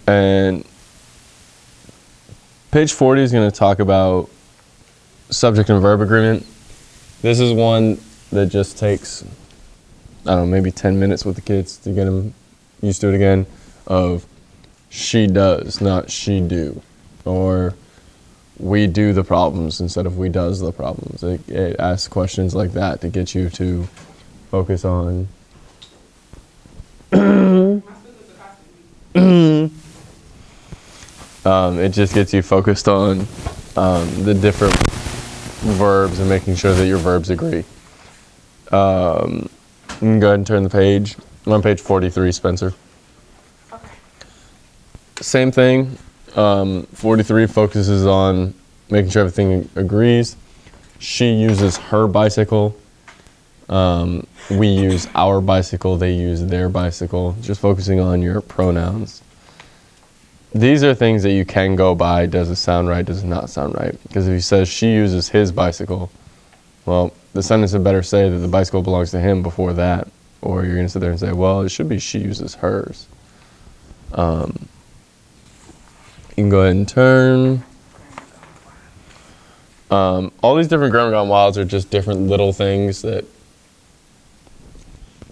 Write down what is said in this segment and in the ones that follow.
And page 40 is going to talk about subject and verb agreement. This is one that just takes, I don't know, maybe 10 minutes with the kids to get them used to it again, of she does, not she do, or we do the problems instead of we does the problems. It asks questions like that to get you to focus on it just gets you focused on the different verbs and making sure that your verbs agree. You can go ahead and turn the page. I'm on page 43, Spencer. Okay. Same thing. 43 focuses on making sure everything agrees. She uses her bicycle. We use our bicycle. They use their bicycle. Just focusing on your pronouns. These are things that you can go by. Does it sound right? Does it not sound right? Because if he says she uses his bicycle, well, the sentence had better say that the bicycle belongs to him before that. Or you're going to sit there and say, well, it should be she uses hers. You can go ahead and turn. All these different grammar gone wilds are just different little things that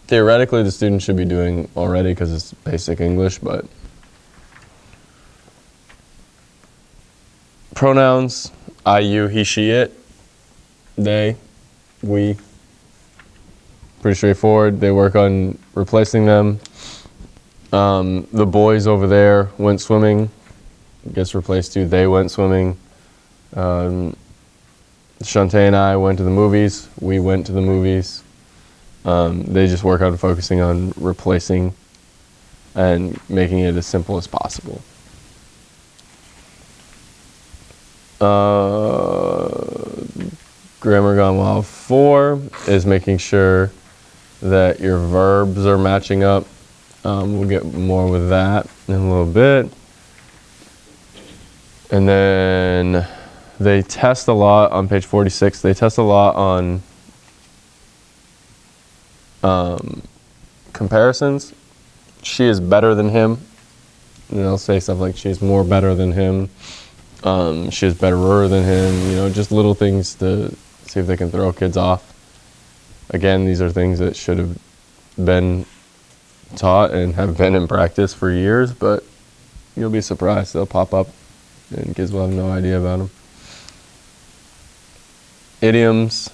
theoretically the student should be doing already because it's basic English, but pronouns, I, you, he, she, it, they, we, pretty straightforward. They work on replacing them. The boys over there went swimming, gets replaced to they went swimming. Shantae and I went to the movies, we went to the movies. They just work on focusing on replacing and making it as simple as possible. Grammar Gone Wild 4 is making sure that your verbs are matching up. We'll get more with that in a little bit. And then they test a lot on page 46. They test a lot on comparisons. She is better than him. And they'll say stuff like she's more better than him. She is betterer than him. You know, just little things to see if they can throw kids off. Again, these are things that should have been taught and have been in practice for years, but you'll be surprised. They'll pop up and kids will have no idea about them. Idioms.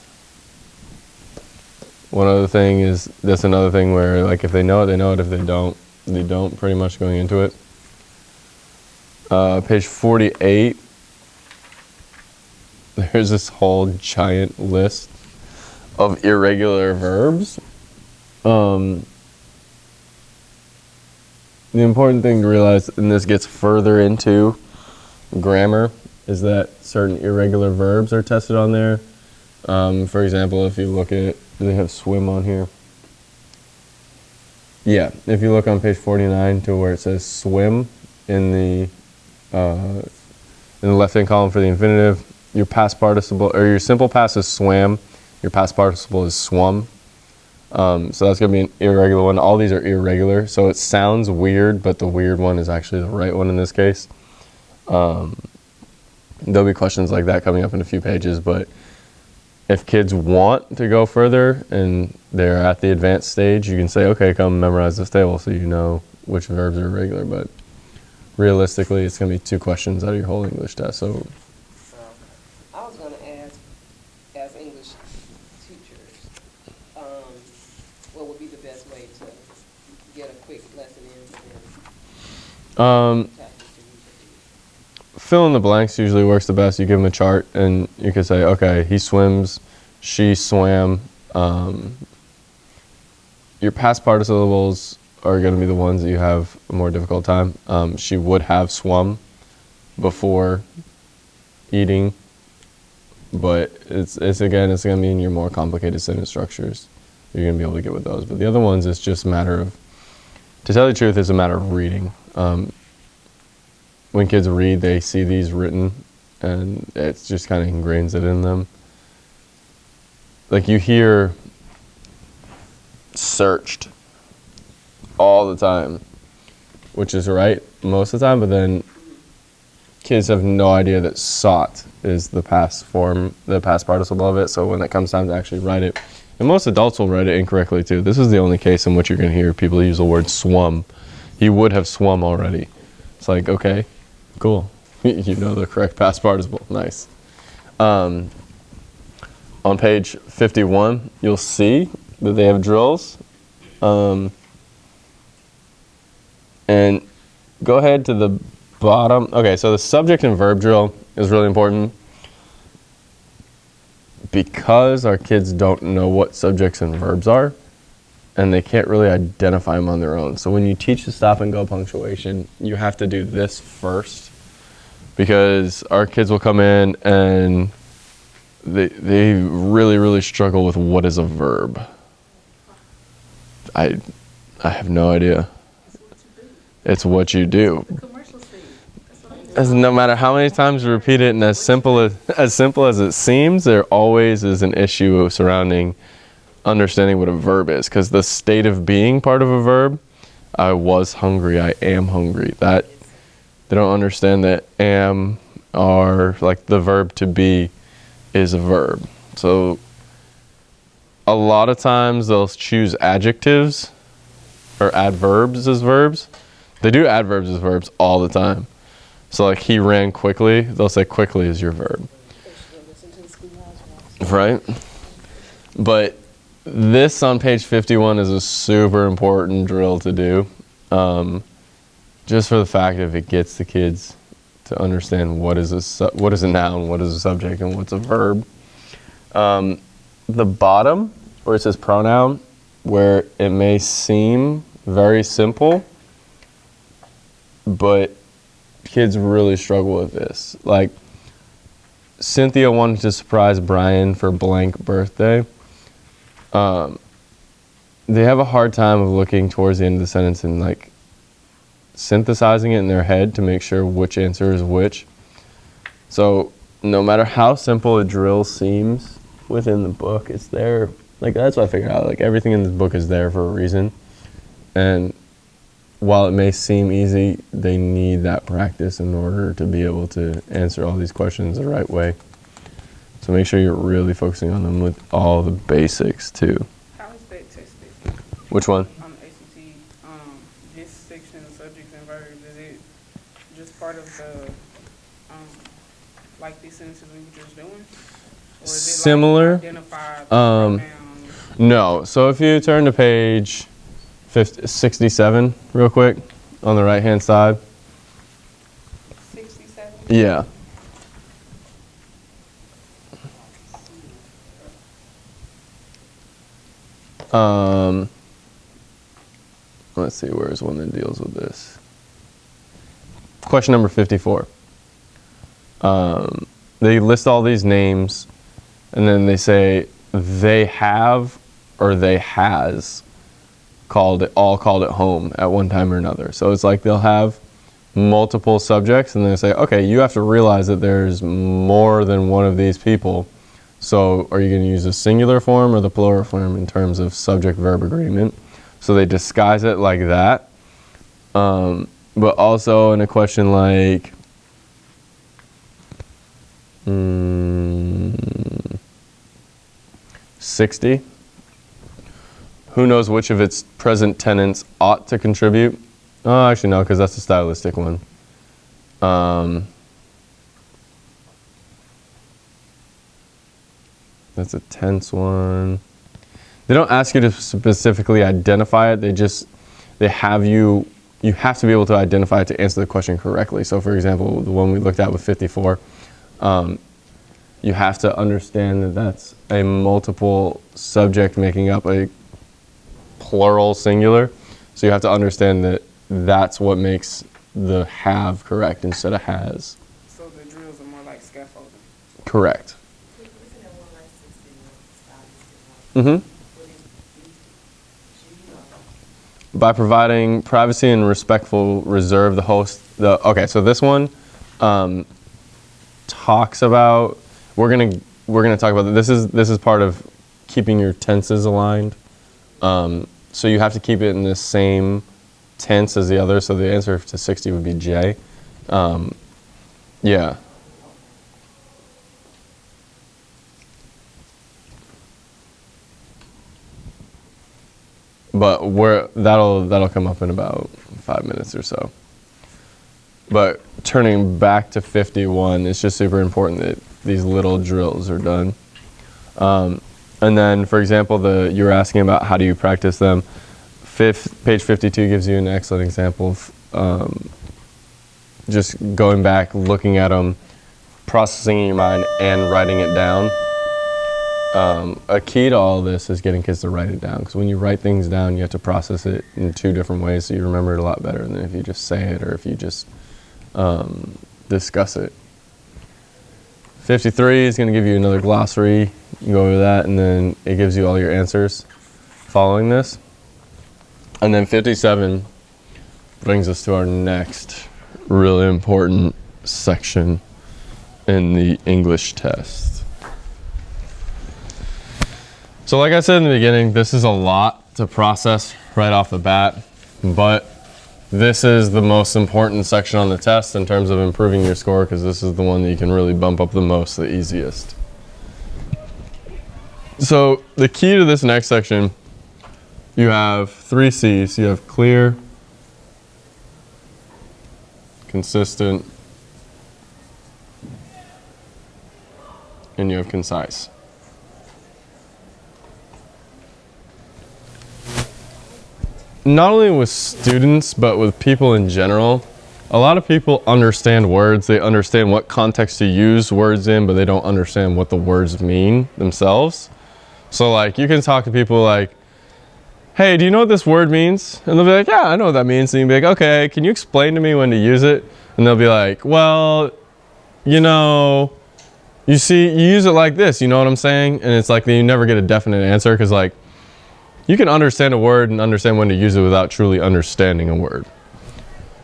One other thing is, that's another thing where, like, if they know it, they know it. If they don't, pretty much going into it. Page 48, there's this whole giant list of irregular verbs. The important thing to realize, and this gets further into grammar, is that certain irregular verbs are tested on there. For example, if you look at, do they have swim on here? Yeah, if you look on page 49 to where it says swim in the left-hand column for the infinitive, your past participle, or your simple past is swam, your past participle is swum. So that's going to be an irregular one. All these are irregular, so it sounds weird, but the weird one is actually the right one in this case. There'll be questions like that coming up in a few pages, but if kids want to go further and they're at the advanced stage, you can say, okay, come memorize this table so you know which verbs are irregular, but realistically, it's going to be 2 questions out of your whole English test. So I was going to ask, as English teachers, what would be the best way to get a quick lesson in for them? Fill in the blanks usually works the best. You give them a chart and you can say, okay, he swims, she swam. Your past participles are going to be the ones that you have a more difficult time. She would have swum before eating, but it's going to be in your more complicated sentence structures. You're going to be able to get with those. But the other ones, it's just a matter of, to tell you the truth, it's a matter of reading. When kids read, they see these written, and it just kind of ingrains it in them. Like you hear searched all the time, which is right most of the time, but then kids have no idea that sought is the past form, the past participle of it. So when it comes time to actually write it, and most adults will write it incorrectly too. This is the only case in which you're going to hear people use the word swum. He would have swum already. It's like, okay, cool. You know the correct past participle. Nice. On page 51, you'll see that they have drills. And go ahead to the bottom. Okay, so the subject and verb drill is really important because our kids don't know what subjects and verbs are, and they can't really identify them on their own. So when you teach the stop and go punctuation, you have to do this first, because our kids will come in and they really, really struggle with what is a verb. I have no idea. It's what you do. As no matter how many times you repeat it, and as simple as it seems, there always is an issue surrounding understanding what a verb is, because the state of being part of a verb, I was hungry, I am hungry, that they don't understand that am, are, like the verb to be is a verb. So a lot of times they'll choose adjectives or adverbs as verbs. They do adverbs as verbs all the time. So like he ran quickly, they'll say quickly is your verb. Right? But this on page 51 is a super important drill to do. Just for the fact if it gets the kids to understand what is a noun, what is a subject, and what's a verb. The bottom, where it says pronoun, where it may seem very simple, but kids really struggle with this. Like, Cynthia wanted to surprise Brian for blank birthday. They have a hard time of looking towards the end of the sentence and like synthesizing it in their head to make sure which answer is which. So no matter how simple a drill seems within the book, it's there. Like, that's what I figured out. Like, everything in this book is there for a reason. And while it may seem easy, they need that practice in order to be able to answer all these questions the right way. So make sure you're really focusing on them with all the basics too. How is that tested? Which one? On the ACT, this section of subjects and verbs, is it just part of the, like these sentences we were just doing? Or is it Similar. like identify pronouns? No. So if you turn to page 67 real quick on the right hand side. 67? Yeah. Let's see, where's one that deals with this? Question number 54. They list all these names, and then they say they have or they has called it home at one time or another. So it's like they'll have multiple subjects, and they say, okay, you have to realize that there's more than one of these people. So are you going to use the singular form or the plural form in terms of subject-verb agreement? So they disguise it like that. But also in a question like, 60, who knows which of its present tenants ought to contribute? Oh, actually no, because that's a stylistic one. That's a tense one. They don't ask you to specifically identify it. You have to be able to identify it to answer the question correctly. So for example, the one we looked at with 54, you have to understand that that's a multiple subject making up a plural singular. So you have to understand that that's what makes the have correct instead of has. So the drills are more like scaffolding. Correct. Mm-hmm. By providing privacy and respectful reserve, the host. Okay, so this one talks about. We're gonna talk about this is part of keeping your tenses aligned. So you have to keep it in the same tense as the other, so the answer to 60 would be J. Yeah. But that'll come up in about 5 minutes or so. But turning back to 51, it's just super important that these little drills are done. And then, for example, you were asking about how do you practice them. Page 52 gives you an excellent example of just going back, looking at them, processing in your mind, and writing it down. A key to all of this is getting kids to write it down, because when you write things down, you have to process it in 2 different ways, so you remember it a lot better than if you just say it or if you just discuss it. 53 is going to give you another glossary. You can go over that, and then it gives you all your answers following this. And then 57 brings us to our next really important section in the English test. So like I said in the beginning, this is a lot to process right off the bat, but this is the most important section on the test in terms of improving your score, because this is the one that you can really bump up the most, the easiest. So the key to this next section, you have 3 C's. You have clear, consistent, and you have concise. Not only with students, but with people in general, a lot of people understand words. They understand what context to use words in, but they don't understand what the words mean themselves. So like, you can talk to people like, hey, do you know what this word means? And they'll be like, yeah, I know what that means. And you'll be like, okay, can you explain to me when to use it? And they'll be like, well, you know, you see, you use it like this, you know what I'm saying? And it's like, you never get a definite answer, because like, you can understand a word and understand when to use it without truly understanding a word.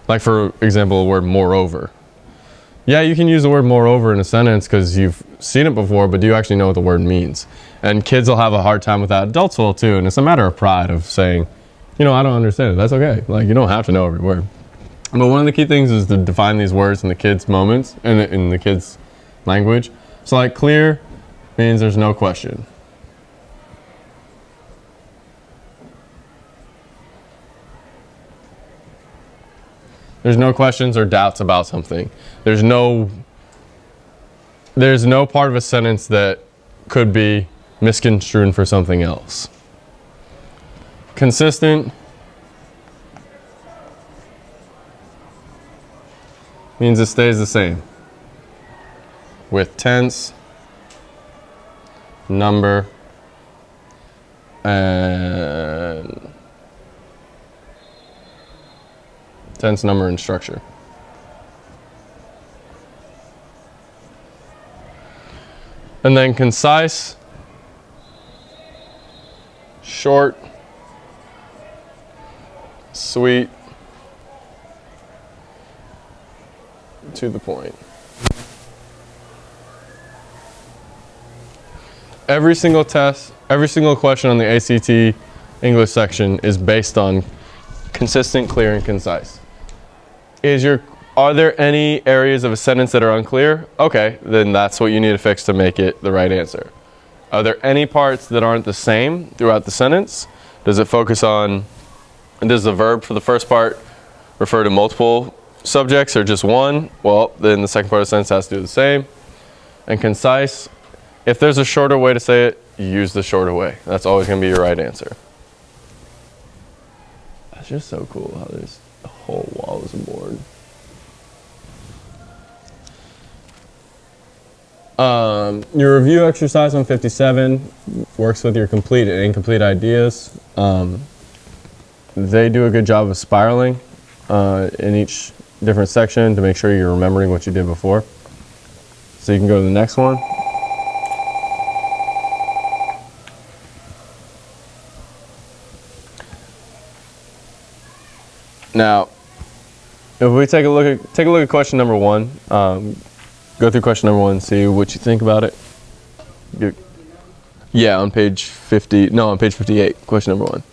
Like, for example, the word moreover. Yeah, you can use the word moreover in a sentence because you've seen it before, but do you actually know what the word means? And kids will have a hard time with that. Adults will too, and it's a matter of pride of saying, you know, I don't understand it. That's okay. Like, you don't have to know every word. But one of the key things is to define these words in the kids' moments, in the kids' language. So like, clear means there's no question. There's no questions or doubts about something. There's no part of a sentence that could be misconstrued for something else. Consistent means it stays the same with tense, number, and tense, number, and structure. And then concise, short, sweet, to the point. Every single test, every single question on the ACT English section is based on consistent, clear, and concise. Are there any areas of a sentence that are unclear? Okay, then that's what you need to fix to make it the right answer. Are there any parts that aren't the same throughout the sentence? Does it focus on, does the verb for the first part refer to multiple subjects or just one? Well, then the second part of the sentence has to do the same. And concise, if there's a shorter way to say it, use the shorter way. That's always going to be your right answer. That's just so cool how there's a whole wall as a board. Your review exercise on 57 works with your complete and incomplete ideas. They do a good job of spiraling in each different section to make sure you're remembering what you did before. So you can go to the next one. Now, if we take a look at question number 1, go through question number 1 and see what you think about it. Yeah, on page 50. No, on page 58. Question number 1.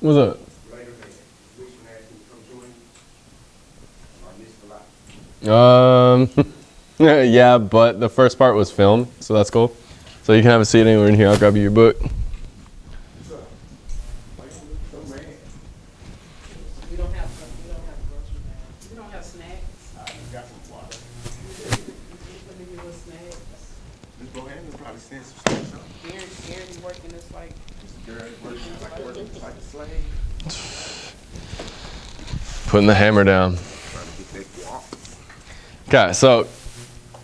What's up? Later, which one asked me to come join? I missed a lot. Yeah, but the first part was film, so that's cool. So you can have a seat anywhere in here. I'll grab you your book. What's up? Why you look so mad? We don't have grocery bags. We don't have snacks. I got some water. Let me give us snacks. Miss Bohannon probably send some snacks up. Gary be working us like, Mr. Gerrity working like a slave. Putting the hammer down. Trying to get that walk. Okay, so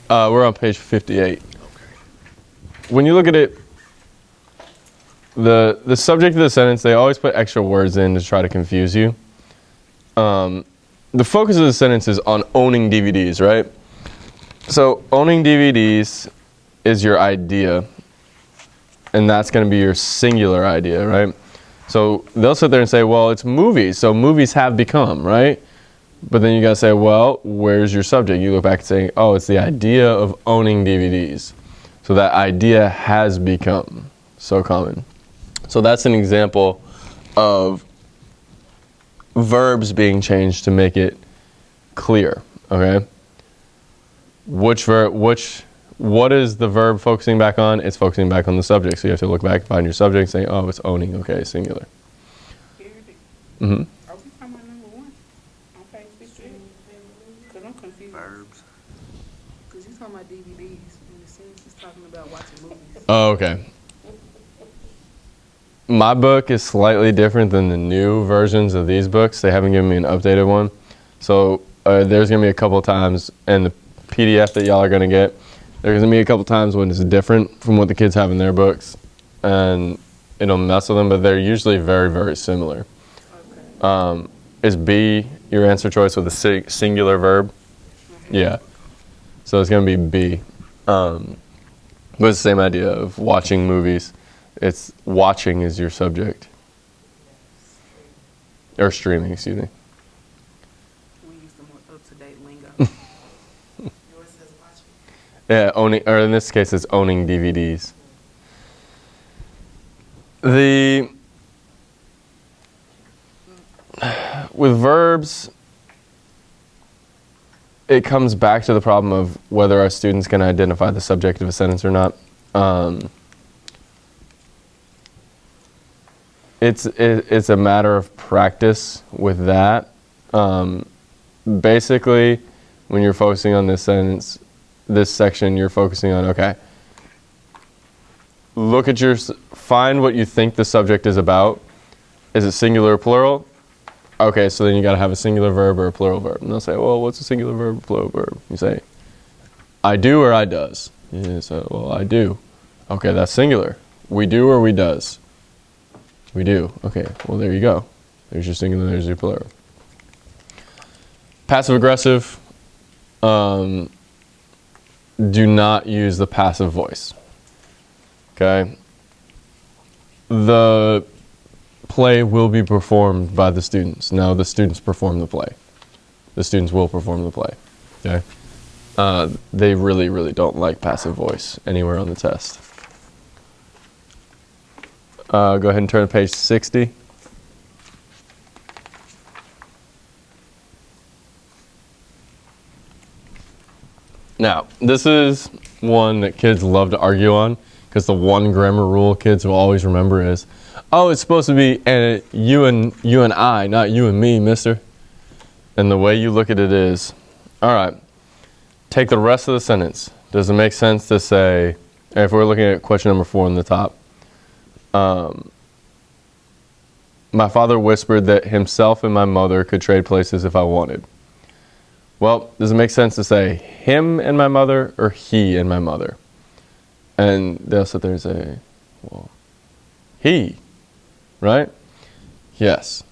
we're on page 58. Okay. When you look at it, the subject of the sentence, they always put extra words in to try to confuse you. The focus of the sentence is on owning DVDs, right? So owning DVDs is your idea, and that's going to be your singular idea, right? So they'll sit there and say, well, it's movies, so movies have become, right? But then you got to say, well, where's your subject? You look back and say, oh, it's the idea of owning DVDs. So that idea has become so common. So that's an example of verbs being changed to make it clear, okay? What is the verb focusing back on? It's focusing back on the subject. So you have to look back and find your subject and say, oh, it's owning, okay, singular. Gary, Mm-hmm. are we talking about number 1 on page 58? Because I'm confused. Verbs. Because you're talking about DVDs, and it seems it's talking about watching movies. Oh, okay. My book is slightly different than the new versions of these books. They haven't given me an updated one. So there's going to be a couple times in the PDF that y'all are going to get, there's going to be a couple times when it's different from what the kids have in their books. And it'll mess with them, but they're usually very, very similar. Okay. Is B your answer choice with a singular verb? Yeah. So it's going to be B. But it's the same idea of watching movies. It's watching is your subject. Or streaming, excuse me. We use the more up-to-date lingo. Yours says watching. Yeah, owning, or in this case, it's owning DVDs. With verbs, it comes back to the problem of whether our students can identify the subject of a sentence or not. It's a matter of practice with that. Basically, when you're focusing on this sentence, this section, you're focusing on, okay, look at find what you think the subject is about. Is it singular or plural? Okay, so then you got to have a singular verb or a plural verb. And they'll say, well, what's a singular verb or plural verb? You say, I do or I does? You say, well, I do. Okay, that's singular. We do or we does? We do. Okay, well, there you go. There's your singular, there's your plural. Passive aggressive, do not use the passive voice. Okay? The play will be performed by the students. No, the students perform the play. The students will perform the play. Okay? They really, really don't like passive voice anywhere on the test. Go ahead and turn to page 60. Now, this is one that kids love to argue on, because the one grammar rule kids will always remember is, oh, it's supposed to be you and I, not you and me, mister. And the way you look at it is, all right, take the rest of the sentence. Does it make sense to say, if we're looking at question number 4 on the top, my father whispered that himself and my mother could trade places if I wanted. Well, does it make sense to say him and my mother or he and my mother? And they'll sit there and say, well, he, right? Yes.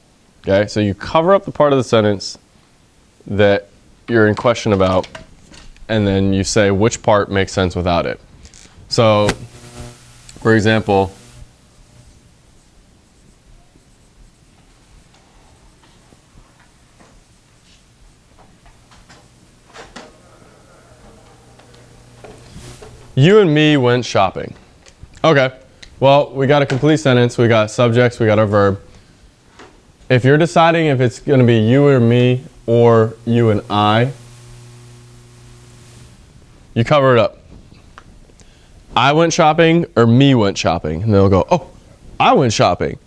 Okay, so you cover up the part of the sentence that you're in question about, and then you say which part makes sense without it. So, for example, you and me went shopping. Okay, well, we got a complete sentence, we got subjects, we got our verb. if you're deciding if it's going to be you or me or you and I, you cover it up. I went shopping or me went shopping. And they'll go, oh, I went shopping.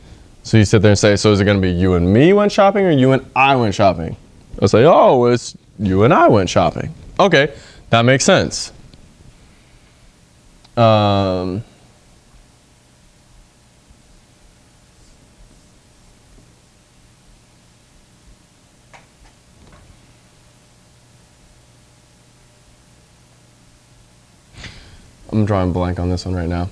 So you sit there and say, so is it going to be you and me went shopping or you and I went shopping? I'll say, oh, it's you and I went shopping. Okay, that makes sense. I'm drawing a blank on this one right now.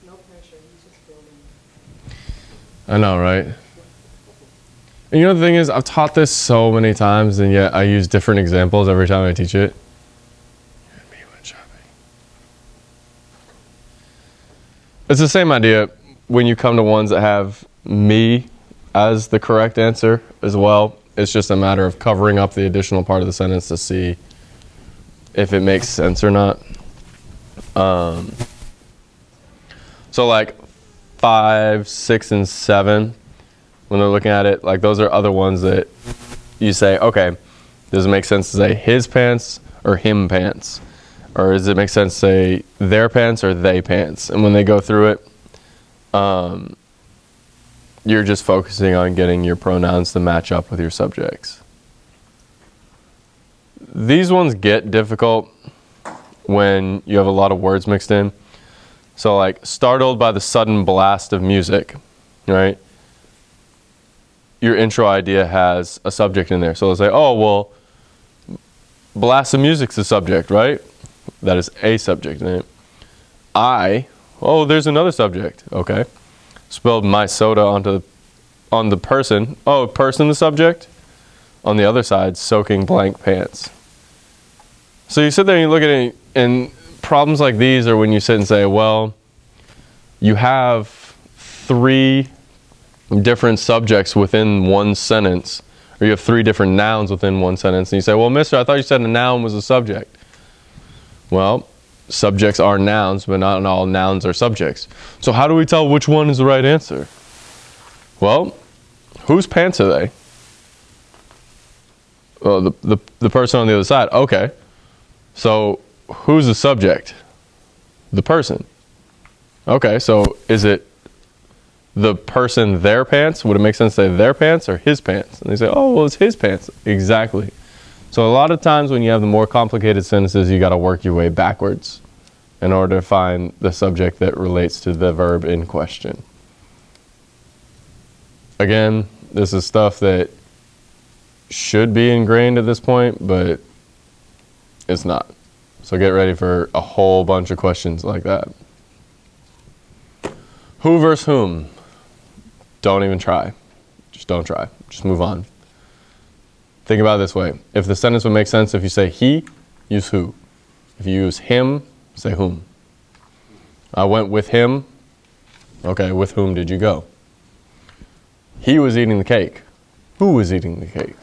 No pressure, he's just building. I know, right? And you know the thing is, I've taught this so many times, and yet I use different examples every time I teach it. You and me went shopping. It's the same idea when you come to ones that have me as the correct answer as well. It's just a matter of covering up the additional part of the sentence to see if it makes sense or not. So like 5, 6, and 7, when they're looking at it, like those are other ones that you say, okay, does it make sense to say his pants or him pants? Or does it make sense to say their pants or they pants? And when they go through it, you're just focusing on getting your pronouns to match up with your subjects. These ones get difficult when you have a lot of words mixed in. So like startled by the sudden blast of music, right? Your intro idea has a subject in there. So let's say, oh, well, blast of music's the subject, right? That is a subject in it. Oh, there's another subject. Okay. Spilled my soda on the person. Oh, person the subject. On the other side, soaking blank pants. So you sit there and you look at it, and problems like these are when you sit and say, well, you have 3 different subjects within one sentence, or you have 3 different nouns within one sentence, and you say, well, mister, I thought you said a noun was a subject. Well, subjects are nouns, but not all nouns are subjects. So how do we tell which one is the right answer? Well, whose pants are they? Well, the person on the other side. Okay. So who's the subject? The person. Okay, so is it the person their pants? Would it make sense to say their pants or his pants? And they say, oh, well, it's his pants. Exactly. So a lot of times when you have the more complicated sentences, you got to work your way backwards in order to find the subject that relates to the verb in question. Again, this is stuff that should be ingrained at this point, but it's not. So get ready for a whole bunch of questions like that. Who versus whom? Don't even try. Just don't try. Just move on. Think about it this way. If the sentence would make sense if you say he, use who. If you use him, say whom. I went with him. Okay, with whom did you go? He was eating the cake. Who was eating the cake?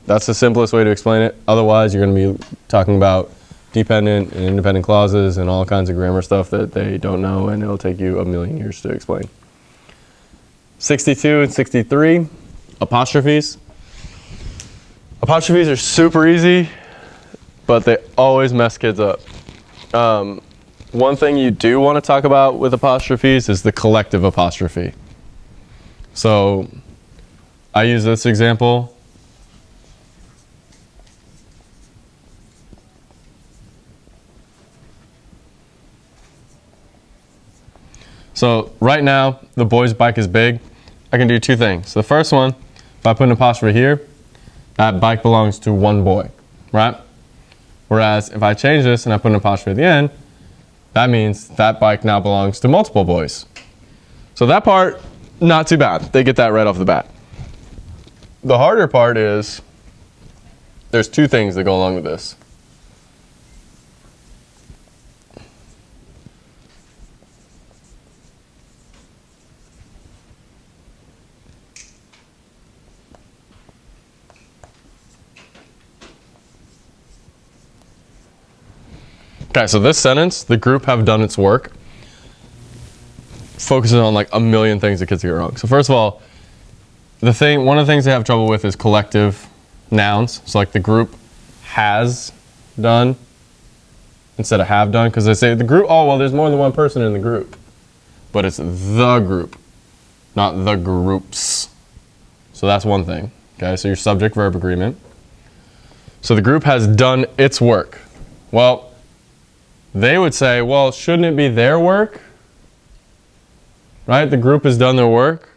That's the simplest way to explain it. Otherwise, you're going to be talking about dependent and independent clauses and all kinds of grammar stuff that they don't know, and it'll take you a million years to explain. 62 and 63, apostrophes. Apostrophes are super easy, but they always mess kids up. One thing you do want to talk about with apostrophes is the collective apostrophe. So I use this example. So right now, the boy's bike is big. I can do 2 things. The first one, if I put an apostrophe here, that bike belongs to one boy, right? Whereas if I change this and I put an apostrophe at the end, that means that bike now belongs to multiple boys. So that part, not too bad. They get that right off the bat. The harder part is, there's 2 things that go along with this. Okay, so this sentence, the group have done its work, focuses on like a million things that kids get wrong. So first of all, one of the things they have trouble with is collective nouns. So like the group has done instead of have done, because they say the group, oh, well, there's more than one person in the group. But it's the group, not the groups. So that's one thing. Okay, so your subject-verb agreement. So the group has done its work. Well, they would say, well, shouldn't it be their work? Right? The group has done their work.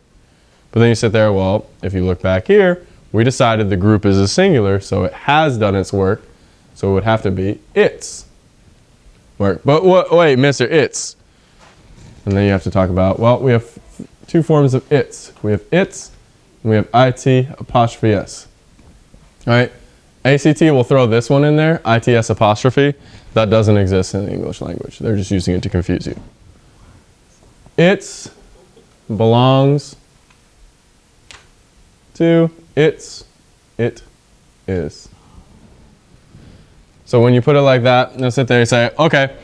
But then you sit there, well, if you look back here, we decided the group is a singular, so it has done its work. So it would have to be its work. But wait, Mr. It's. And then you have to talk about, well, we have two forms of its. We have its, and we have it apostrophe s. All right? ACT will throw this one in there, its apostrophe. That doesn't exist in the English language. They're just using it to confuse you. Its belongs to its. It is. So when you put it like that, you'll sit there and say, okay,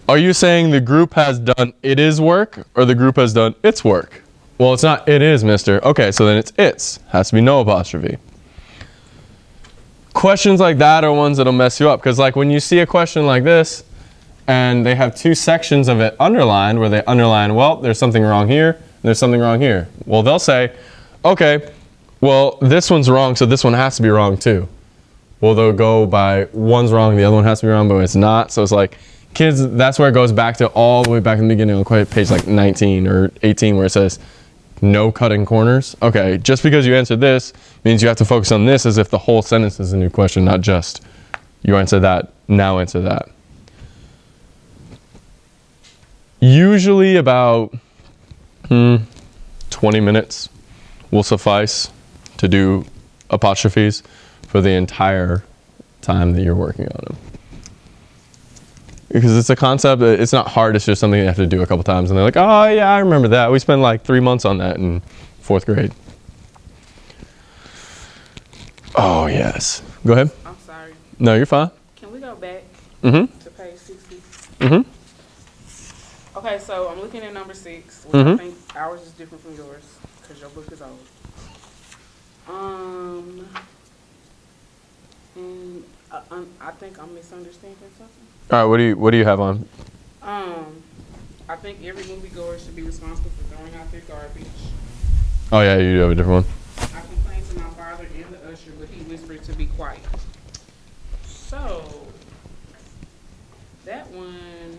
are you saying the group has done it is work or the group has done its work? Well, it's not it is, mister. Okay, so then it's its. Has to be no apostrophe. Questions like that are ones that'll mess you up, because like when you see a question like this and they have two sections of it underlined where they underline, well, there's something wrong here and there's something wrong here. Well, they'll say, okay, well, this one's wrong, so this one has to be wrong too. Well, they'll go by one's wrong, the other one has to be wrong, but it's not. So it's like, kids, that's where it goes back to all the way back in the beginning on page like 19 or 18 where it says, no cutting corners. Okay, just because you answered this means you have to focus on this as if the whole sentence is a new question, not just you answer that, now answer that. Usually about 20 minutes will suffice to do apostrophes for the entire time that you're working on them. Because it's a concept, it's not hard, it's just something you have to do a couple times. And they're like, oh yeah, I remember that. We spent like 3 months on that in 4th grade. Oh yes. Go ahead. I'm sorry. No, you're fine. Can we go back Mm-hmm. to page 60? Mm-hmm. Okay, so I'm looking at number 6, which I think ours is different from yours because your book is old. And I think I'm misunderstanding something. All right, what do you have on? I think every moviegoer should be responsible for throwing out their garbage. Oh yeah, you do have a different one. I complained to my father and the usher, but he whispered to be quiet. So, that one,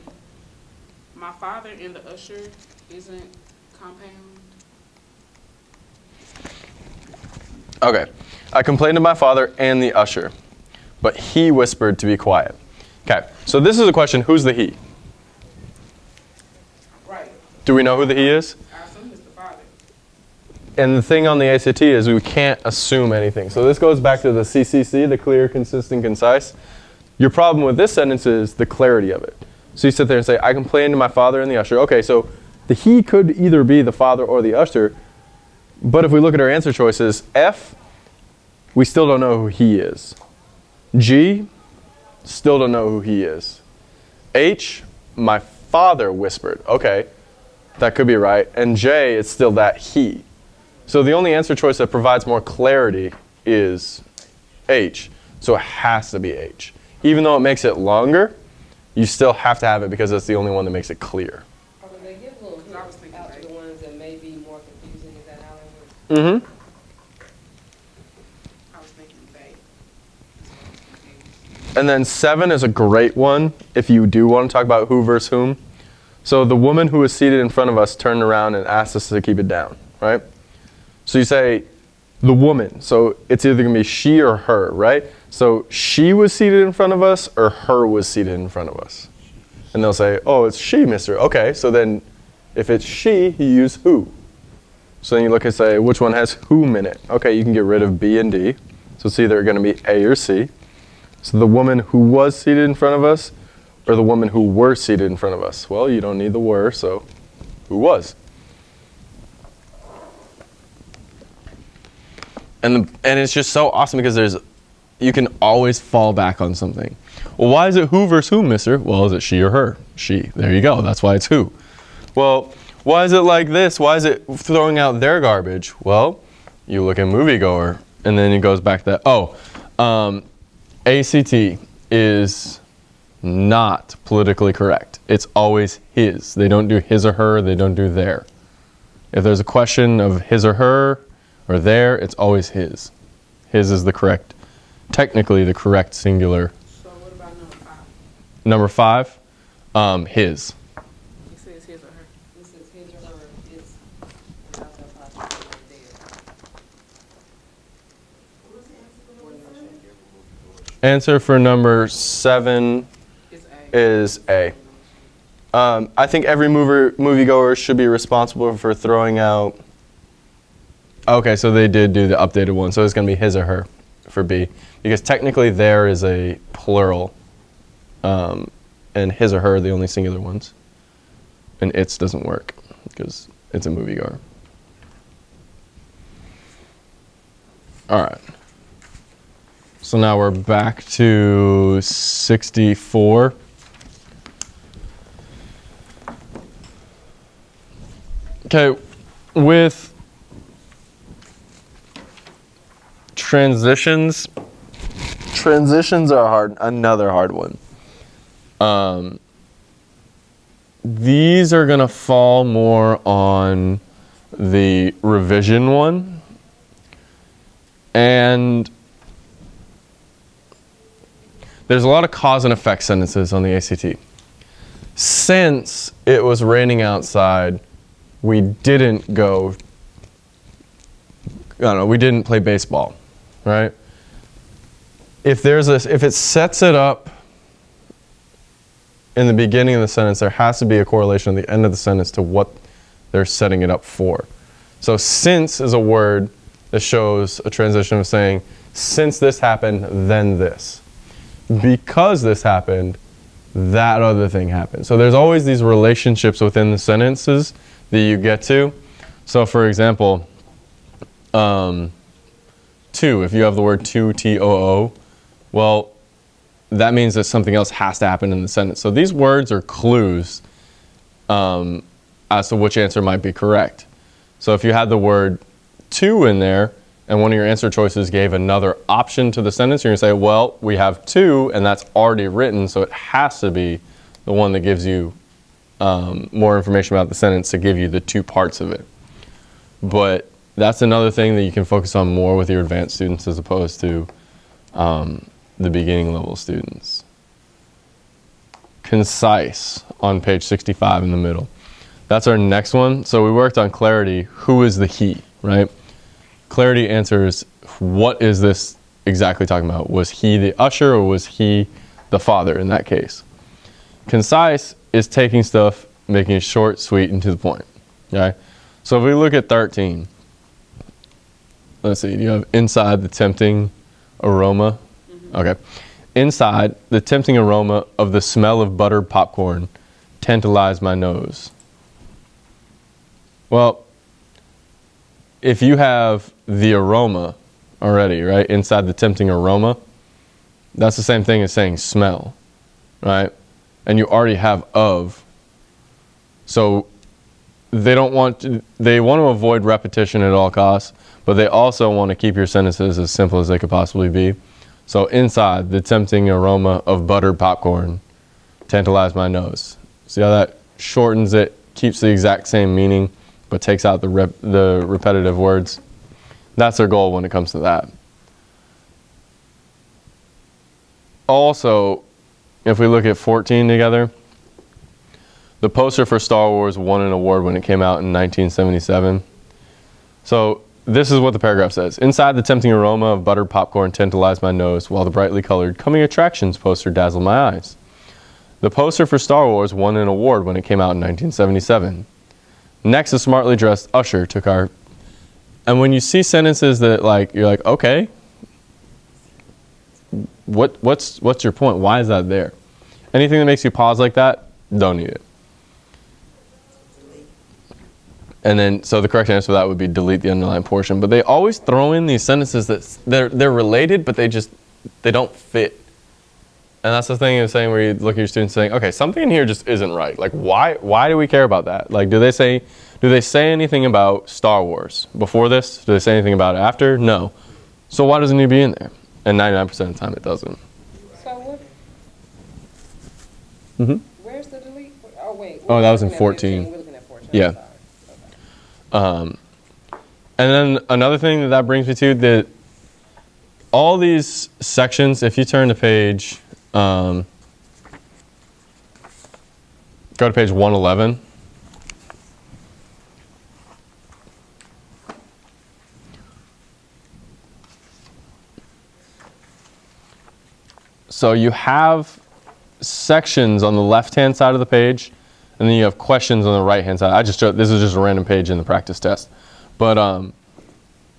my father and the usher isn't compound. Okay. I complained to my father and the usher, but he whispered to be quiet. Okay, so this is a question, who's the he? Right. Do we know who the he is? I assume it's the father. And the thing on the ACT is we can't assume anything. So this goes back to the CCC, the clear, consistent, concise. Your problem with this sentence is the clarity of it. So you sit there and say, I complained to my father and the usher. Okay, so the he could either be the father or the usher, but if we look at our answer choices, F, we still don't know who he is. G, still don't know who he is. H, my father whispered. Okay, that could be right. And J, it's still that he. So the only answer choice that provides more clarity is H. So it has to be H. Even though it makes it longer, you still have to have it because it's the only one that makes it clear. Okay, they give little hints I was thinking out to right. the ones that may be more confusing. Is that how it works? Mm-hmm. I was thinking back. And then 7 is a great one if you do want to talk about who versus whom. So the woman who was seated in front of us turned around and asked us to keep it down, right? So you say the woman. So it's either going to be she or her, right? So she was seated in front of us or her was seated in front of us. And they'll say, oh, it's she, mister. Okay, so then if it's she, you use who. So then you look and say, which one has whom in it? Okay, you can get rid of B and D. So it's either going to be A or C. So the woman who was seated in front of us or the woman who were seated in front of us? Well, you don't need the were, so who was? And it's just so awesome because there's you can always fall back on something. Well, why is it who versus who, mister? Well, is it she or her? She. There you go. That's why it's who. Well, why is it like this? Why is it throwing out their garbage? Well, you look at moviegoer, and then it goes back to that. ACT is not politically correct. It's always his. They don't do his or her. They don't do their. If there's a question of his or her or their, it's always his. His is the correct, technically the correct singular. So what about number 5? Number 5, his. It says his or her. This is his or her, it's without the apostrophe right there. Or no. Answer for number 7 It's A. is A. I think every moviegoer should be responsible for throwing out. Okay, so they did do the updated one, so it's going to be his or her for B, because technically there is a plural, and his or her are the only singular ones, and its doesn't work because it's a moviegoer. All right. So now we're back to 64. Okay, with transitions are hard. Another hard one. These are gonna fall more on the revision one, and there's a lot of cause and effect sentences on the ACT. Since it was raining outside, we didn't we didn't play baseball, right? If it sets it up in the beginning of the sentence, there has to be a correlation at the end of the sentence to what they're setting it up for. So since is a word that shows a transition of saying, since this happened, then this. Because this happened, that other thing happened. So there's always these relationships within the sentences that you get to. So for example, to, if you have the word to, T-O-O, well, that means that something else has to happen in the sentence. So these words are clues as to which answer might be correct. So if you had the word to in there, and one of your answer choices gave another option to the sentence, you're going to say, well, we have to, and that's already written, so it has to be the one that gives you more information about the sentence to give you the two parts of it. But that's another thing that you can focus on more with your advanced students as opposed to the beginning level students. Concise on page 65 in the middle. That's our next one. So we worked on clarity. Who is the he, right? Clarity answers, what is this exactly talking about? Was he the usher or was he the father in that case? Concise is taking stuff, making it short, sweet, and to the point. Okay? So if we look at 13, let's see, you have inside the tempting aroma. Okay. Inside, the tempting aroma of the smell of buttered popcorn tantalized my nose. Well, if you have the aroma already, right, inside the tempting aroma, that's the same thing as saying smell, right? And you already have of. So they want to avoid repetition at all costs, but they also want to keep your sentences as simple as they could possibly be. So inside, the tempting aroma of buttered popcorn tantalized my nose. See how that shortens it, keeps the exact same meaning, but takes out the repetitive words? That's their goal when it comes to that. Also, if we look at 14 together, the poster for Star Wars won an award when it came out in 1977. So this is what the paragraph says. Inside, the tempting aroma of buttered popcorn tantalized my nose, while the brightly colored Coming Attractions poster dazzled my eyes. The poster for Star Wars won an award when it came out in 1977. Next, a smartly dressed usher took our... And when you see sentences that you're like, okay, what's your point? Why is that there? Anything that makes you pause like that, don't need it. And then, so the correct answer for that would be delete the underlined portion. But they always throw in these sentences that they're related, but they just they don't fit. And that's the thing of saying where you look at your students saying, okay, something in here just isn't right. Like, why do we care about that? Like, do they say anything about Star Wars before this? Do they say anything about it after? No. So why doesn't it be in there? And 99% of the time it doesn't. So what, Mm-hmm. where's the delete? Oh, wait. Oh, that was in we're looking at 14. We're looking at 14. Yeah. I'm sorry. Okay. And then another thing that brings me to that all these sections, if you turn to page, go to page 111. So you have sections on the left-hand side of the page, and then you have questions on the right-hand side. This is just a random page in the practice test. But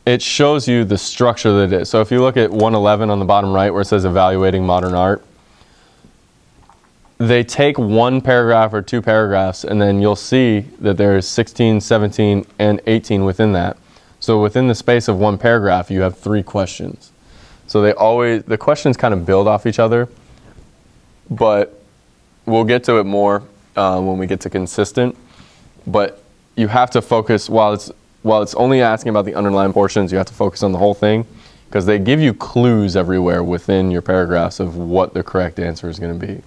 it shows you the structure that it is. So if you look at 111 on the bottom right where it says evaluating modern art, they take one paragraph or two paragraphs, and then you'll see that there's 16, 17, and 18 within that. So within the space of one paragraph, you have 3 questions. So the questions kind of build off each other, but we'll get to it more when we get to consistent. But you have to focus, while it's only asking about the underlying portions, you have to focus on the whole thing, because they give you clues everywhere within your paragraphs of what the correct answer is going to be.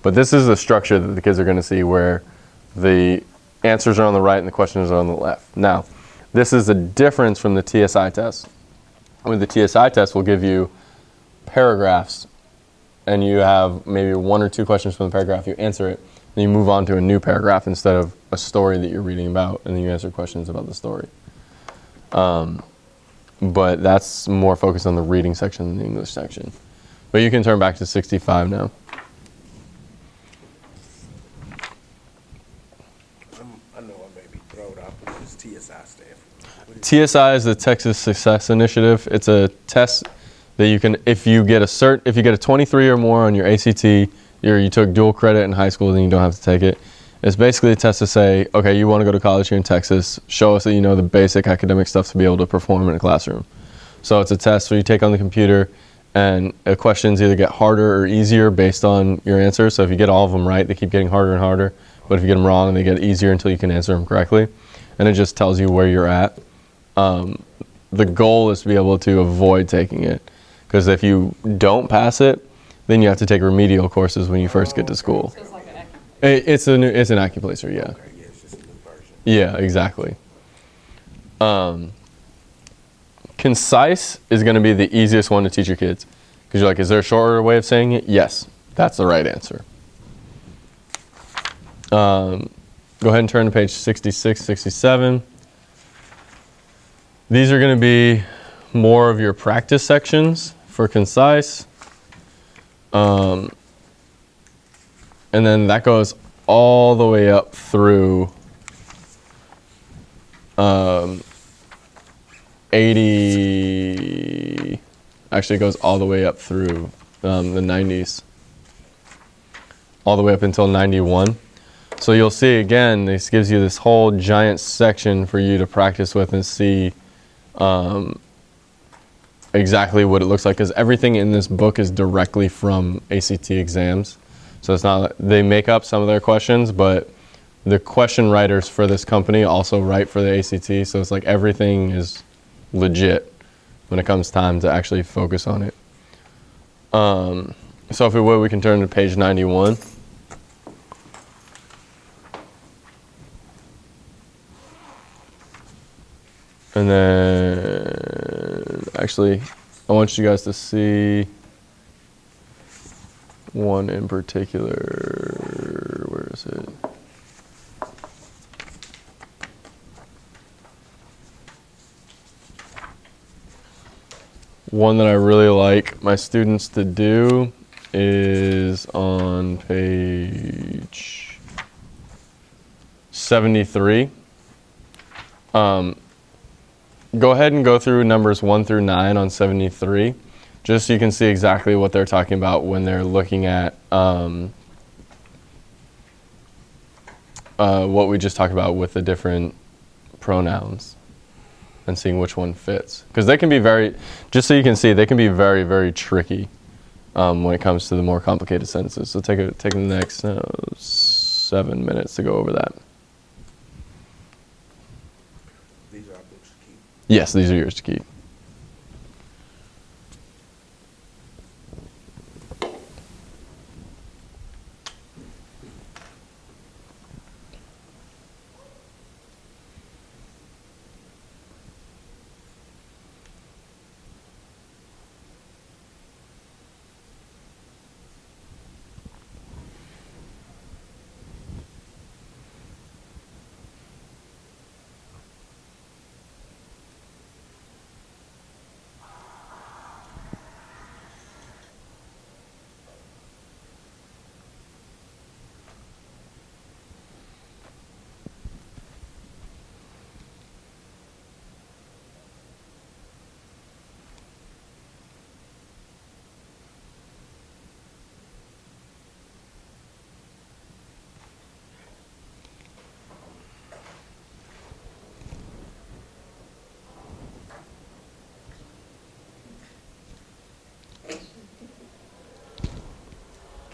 But this is the structure that the kids are going to see, where the answers are on the right and the questions are on the left. Now, this is a difference from the TSI test. With the TSI test, we'll give you paragraphs, and you have maybe 1 or 2 questions from the paragraph. You answer it, then you move on to a new paragraph instead of a story that you're reading about, and then you answer questions about the story. But that's more focused on the reading section than the English section. But you can turn back to 65 now. I know I may be thrown off, but what does TSI stand for? TSI is the Texas Success Initiative. It's a test that you can, if you get a 23 or more on your ACT, or you took dual credit in high school, then you don't have to take it. It's basically a test to say, okay, you want to go to college here in Texas, show us that you know the basic academic stuff to be able to perform in a classroom. So it's a test where you take on the computer, and questions either get harder or easier based on your answers. So if you get all of them right, they keep getting harder and harder. But if you get them wrong, they get easier until you can answer them correctly. And it just tells you where you're at. The goal is to be able to avoid taking it, because if you don't pass it, then you have to take remedial courses when you first get to school. So it's like an active. It's an acuplacer, yeah. Okay, yeah, it's just a new version. Yeah, exactly. Concise is going to be the easiest one to teach your kids, because you're like, is there a shorter way of saying it? Yes, that's the right answer. Go ahead and turn to page 66, 67. These are going to be more of your practice sections for concise. And then that goes all the way up through 80, actually it goes all the way up through the 90s, all the way up until 91. So you'll see again, this gives you this whole giant section for you to practice with and see exactly what it looks like, because everything in this book is directly from ACT exams. So it's not, they make up some of their questions, but the question writers for this company also write for the ACT. So it's like everything is legit when it comes time to actually focus on it. So if we would, we can turn to page 91. And then, actually, I want you guys to see one in particular. Where is it? One that I really like my students to do is on page 73. Go ahead and go through numbers 1 through 9 on 73, just so you can see exactly what they're talking about when they're looking at what we just talked about with the different pronouns and seeing which one fits. Because they can be very, just so you can see, they can be very, very tricky when it comes to the more complicated sentences. So take the next 7 minutes to go over that. These are our books to keep. Yes, these are yours to keep.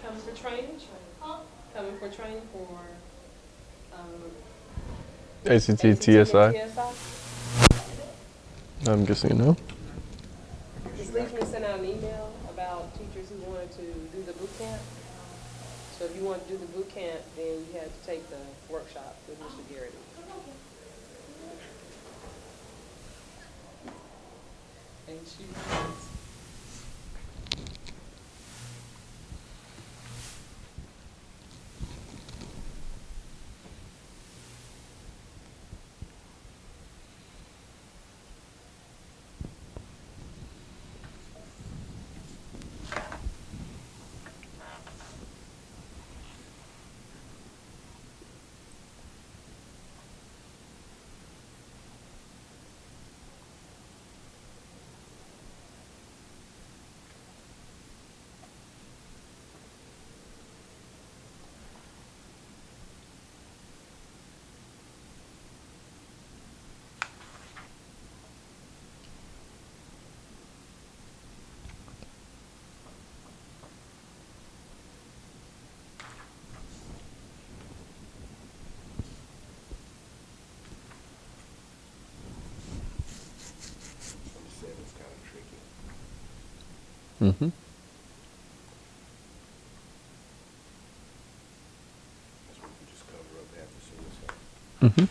Coming for training? Coming for training for, ACT, and TSI. TSI? I'm guessing no. Ms. Leachman sent out an email about teachers who wanted to do the boot camp. So if you want to do the boot camp, then you had to take the workshop with Mr. Gerrity. And she Number 7's kind of tricky. Mm-hmm. That's what we just cover up after suicide. Mm-hmm. Yeah.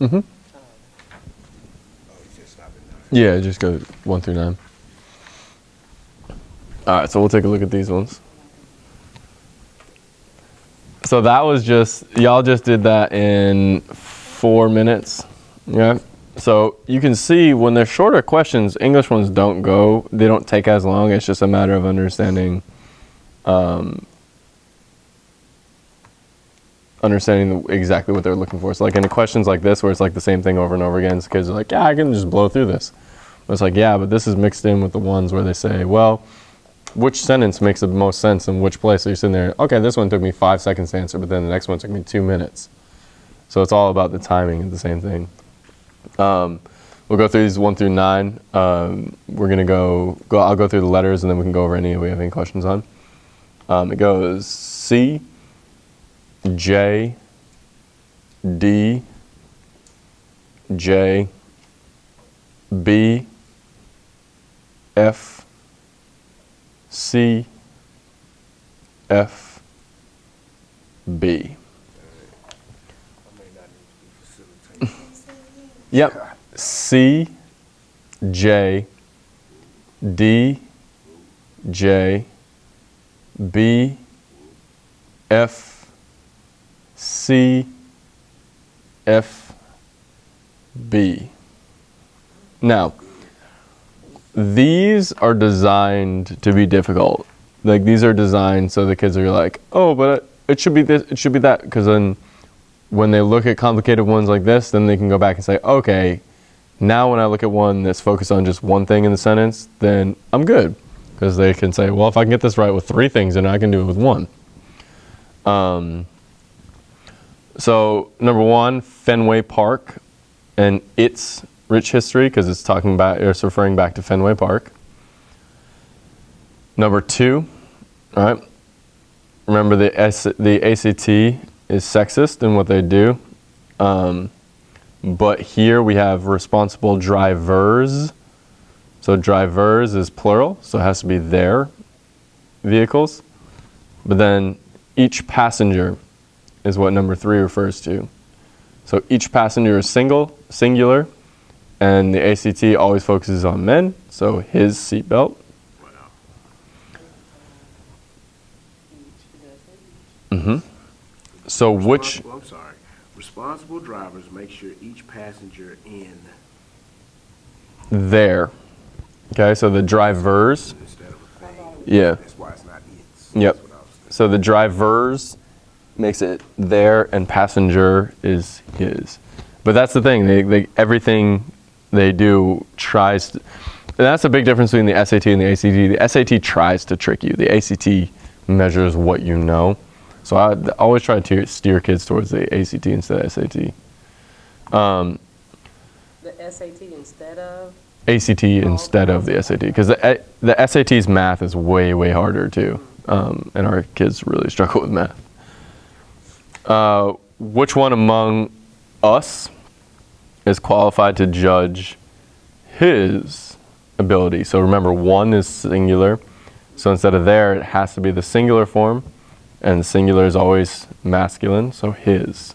Mm-hmm. Oh, you said stop at 9. Yeah, just go 1 through 9. All right, so we'll take a look at these ones. So that was y'all just did that in 4 minutes. Yeah. So you can see when they're shorter questions, English ones they don't take as long. It's just a matter of understanding exactly what they're looking for. So like in the questions like this, where it's like the same thing over and over again, so kids are like, yeah, I can just blow through this. But it's like, yeah, but this is mixed in with the ones where they say, well, which sentence makes the most sense in which place? So you're sitting there, okay, this one took me 5 seconds to answer, but then the next one took me 2 minutes. So it's all about the timing of the same thing. We'll go through these 1 through 9. We're gonna I'll go through the letters and then we can go over any we have any questions on. It goes C, J, D, J, B, F, C, F, B. I may not need to be facilitating. Yep. C, J, D, J, B, F, C, F, B. Now, these are designed to be difficult. Like, these are designed so the kids are like, oh, but it should be this, it should be that. Because then when they look at complicated ones like this, then they can go back and say, okay, now when I look at one that's focused on just one thing in the sentence, then I'm good. Because they can say, well, if I can get this right with 3 things, then I can do it with 1. So number 1, Fenway Park and its rich history, because it's referring back to Fenway Park. Number 2, all right, remember the ACT is sexist in what they do. But here we have responsible drivers. So drivers is plural, so it has to be their vehicles. But then each passenger is what number 3 refers to. So each passenger is singular, and the ACT always focuses on men, so his seatbelt. Wow. Mm-hmm. So which... I'm sorry. Responsible drivers make sure each passenger in There. Okay, so the drivers. instead of a thing. Yeah. That's why it's not its. Yep. That's what I was thinking. So the drivers makes it there, and passenger is his. But that's the thing. They everything they do tries to. And that's the big difference between the SAT and the ACT. The SAT tries to trick you. The ACT measures what you know. So I always try to steer kids towards the ACT instead of SAT. The SAT instead of? ACT instead of the SAT, because the SAT's math is way, way harder too, and our kids really struggle with math. Which one among us is qualified to judge his ability? So remember, 1 is singular, so instead of there, it has to be the singular form, and the singular is always masculine, so his.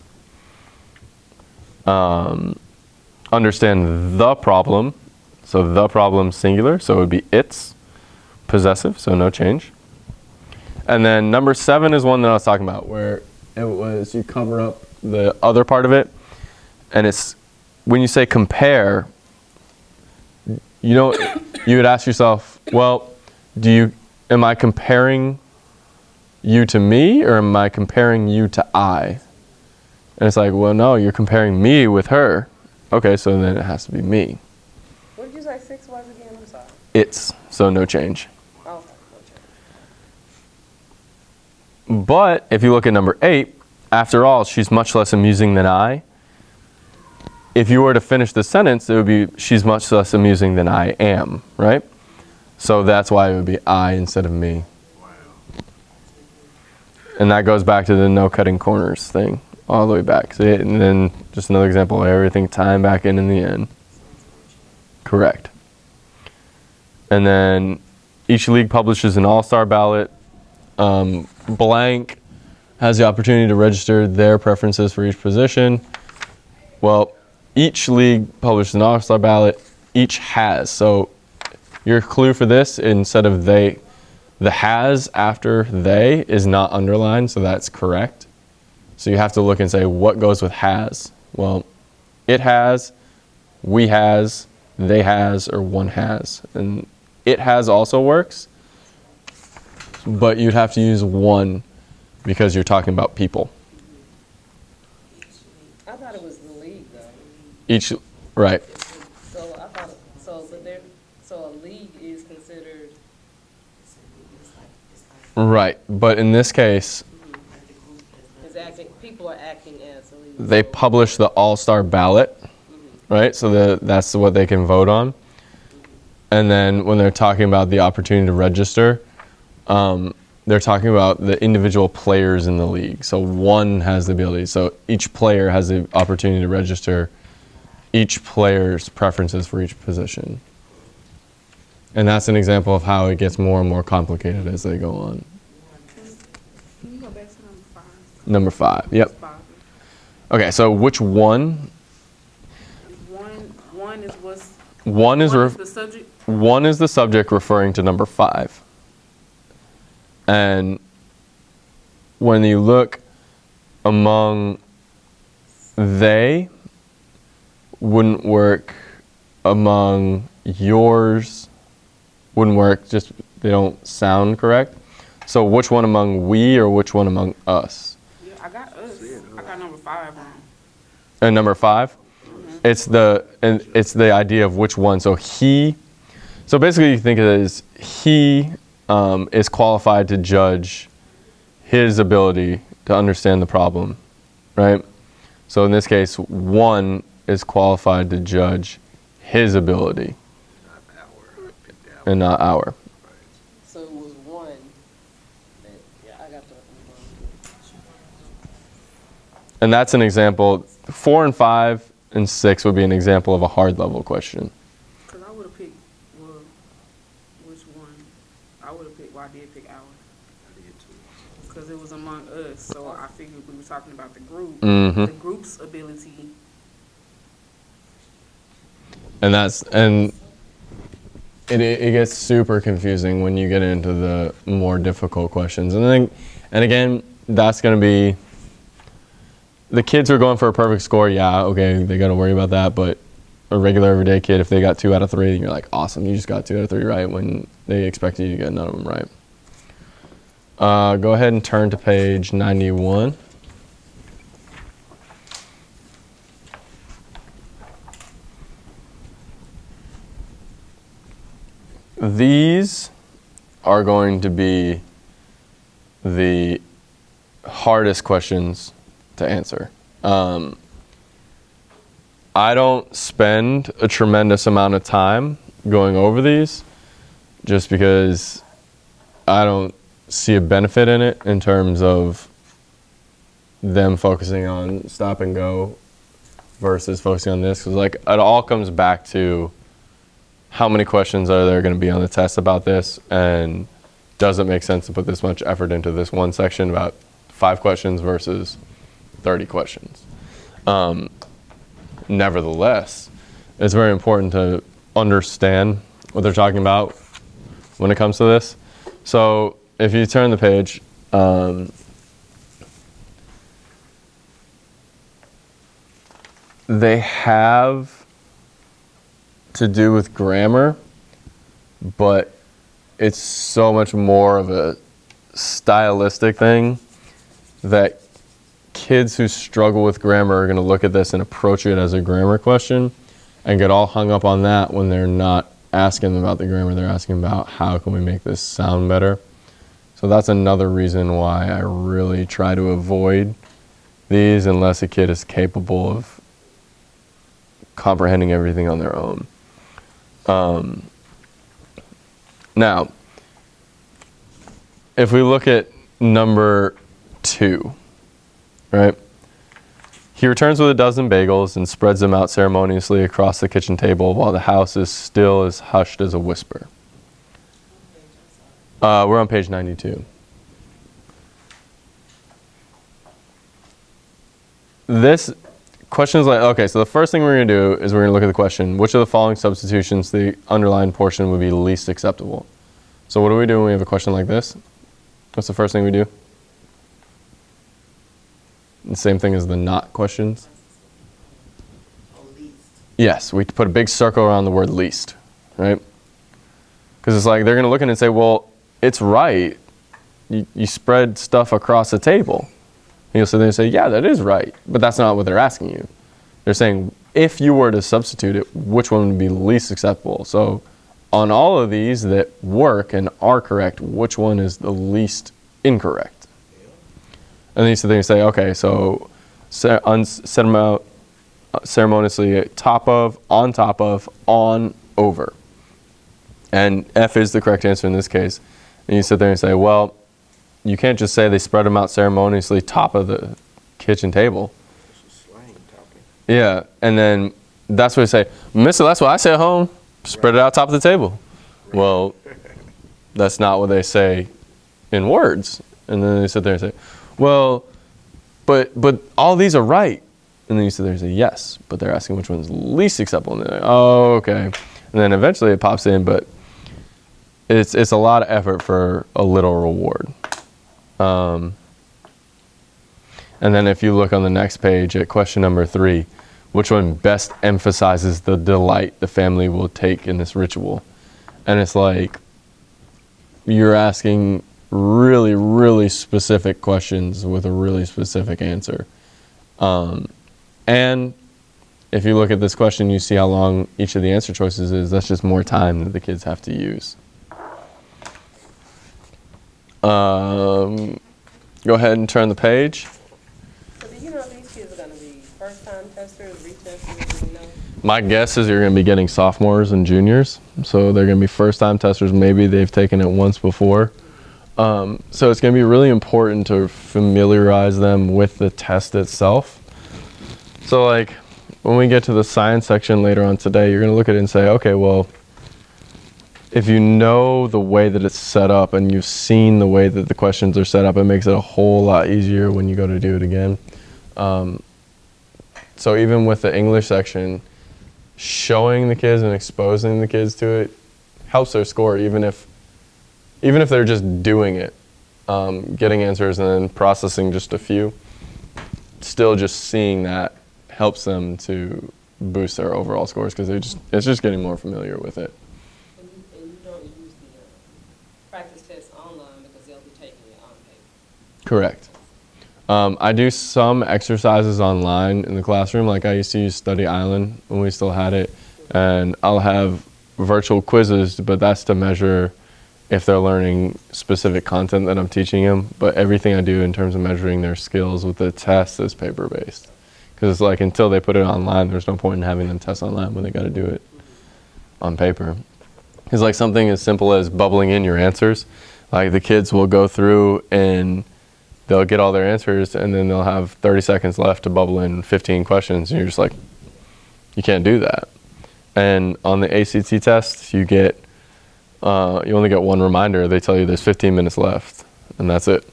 Understand the problem. So the problem singular, so it would be its, possessive, so no change. And then number 7 is one that I was talking about, where it was you cover up the other part of it, and it's when you say compare, you would ask yourself, well, am I comparing you to me, or am I comparing you to I? And it's like, well, no, you're comparing me with her. Okay, so then it has to be me. What did you say 6 was again? I'm sorry. It's, so no change. Oh, okay, no change. But if you look at number 8, after all, she's much less amusing than I. If you were to finish the sentence, it would be, she's much less amusing than I am, right? So that's why it would be I instead of me. Wow. And that goes back to the no cutting corners thing, all the way back. So, and then just another example of everything tying back in the end. Correct. And then each league publishes an all-star ballot. Blank has the opportunity to register their preferences for each position. Well, each league publishes an all-star ballot. Each has. So your clue for this, instead of they, the has after they is not underlined, so that's correct. So you have to look and say, what goes with has? Well, it has, we has, they has, or one has. And it has also works, but you'd have to use one because you're talking about people. I thought it was the league though. Each, right. So I thought, so a league is considered. Right, but in this case, People are acting as a league. they publish the all-star ballot, right? So that's what they can vote on. And then when they're talking about the opportunity to register, they're talking about the individual players in the league. So one has the ability. So each player has the opportunity to register each player's preferences for each position. And that's an example of how it gets more and more complicated as they go on. Can you go back to number 5? Number 5, yep. It's 5. Okay, so which one? One is what's One is the subject. one is the subject referring to number 5. And when you look among they, wouldn't work. Among yours, wouldn't work, just they don't sound correct. So which one among we or which one among us? Yeah, I got us. I got number 5 wrong. And number 5? It's the idea of which one. So he, so basically you think of it as he is qualified to judge his ability to understand the problem, right? So in this case, one is qualified to judge his ability and not our. So it was one, that I got the wrong. And that's an example. 4 and 5 and 6 would be an example of a hard level question. Because I would have picked, well, which one? I would have picked, well, I did pick our. I did too. Because it was among us, so I figured we were talking about the group. Mhm. The group's ability. And it gets super confusing when you get into the more difficult questions. And again, that's going to be, the kids who are going for a perfect score, yeah, okay, they got to worry about that. But a regular everyday kid, if they got 2 out of 3, you're like, awesome, you just got 2 out of 3 right when they expected you to get none of them right. Go ahead and turn to page 91. These are going to be the hardest questions to answer. I don't spend a tremendous amount of time going over these just because I don't see a benefit in it in terms of them focusing on stop and go versus focusing on this. Because like it all comes back to how many questions are there going to be on the test about this, and does it make sense to put this much effort into this one section about 5 questions versus 30 questions. Nevertheless, it's very important to understand what they're talking about when it comes to this. So if you turn the page, they have to do with grammar, but it's so much more of a stylistic thing that kids who struggle with grammar are going to look at this and approach it as a grammar question and get all hung up on that when they're not asking about the grammar. They're asking about how can we make this sound better. So that's another reason why I really try to avoid these unless a kid is capable of comprehending everything on their own. Now, if we look at number 2, right? He returns with a dozen bagels and spreads them out ceremoniously across the kitchen table while the house is still as hushed as a whisper. We're on page 92. This question is like, okay, so the first thing we're going to do is we're going to look at the question, which of the following substitutions the underlined portion would be least acceptable? So what do we do when we have a question like this? What's the first thing we do? The same thing as the not questions? Yes, we put a big circle around the word least, right? Because it's like they're going to look at it and say, well, it's right. You spread stuff across the table. And you'll sit there and say, yeah, that is right. But that's not what they're asking you. They're saying, if you were to substitute it, which one would be least acceptable? So on all of these that work and are correct, which one is the least incorrect? And then you sit there and say, okay, so set them out ceremoniously top of, on, over. And F is the correct answer in this case. And you sit there and say, well, you can't just say they spread them out ceremoniously top of the kitchen table. This is slang talking. Yeah, and then that's what you say, Mister, that's what I say at home. Spread it out top of the table. Well, that's not what they say in words. And then they sit there and say, well, but all these are right. And then you sit there and say, yes, but they're asking which one's least acceptable. And they're like, oh, okay. And then eventually it pops in, but it's a lot of effort for a little reward. And then if you look on the next page at question number 3, which one best emphasizes the delight the family will take in this ritual? And it's like, you're asking really, really specific questions with a really specific answer. And if you look at this question, you see how long each of the answer choices is. That's just more time that the kids have to use. Go ahead and turn the page. So do you know if these kids are gonna be first-time testers, retesters, do you know? My guess is you're going to be getting sophomores and juniors. So they're going to be first-time testers. Maybe they've taken it once before. So it's going to be really important to familiarize them with the test itself. So like when we get to the science section later on today, you're going to look at it and say, okay, well, if you know the way that it's set up and you've seen the way that the questions are set up, it makes it a whole lot easier when you go to do it again. So even with the English section, showing the kids and exposing the kids to it helps their score, even if they're just doing it, getting answers and then processing just a few. Still, just seeing that helps them to boost their overall scores because it's just getting more familiar with it. And you don't use the practice test online because they'll be taking it on paper. Correct. I do some exercises online in the classroom. Like I used to use Study Island when we still had it, and I'll have virtual quizzes, but that's to measure if they're learning specific content that I'm teaching them. But everything I do in terms of measuring their skills with the test is paper-based. Because it's like until they put it online, there's no point in having them test online when they got to do it on paper. It's like something as simple as bubbling in your answers. Like the kids will go through and they'll get all their answers and then they'll have 30 seconds left to bubble in 15 questions. And you're just like, you can't do that. And on the ACT test, you only get one reminder. They tell you there's 15 minutes left and that's it.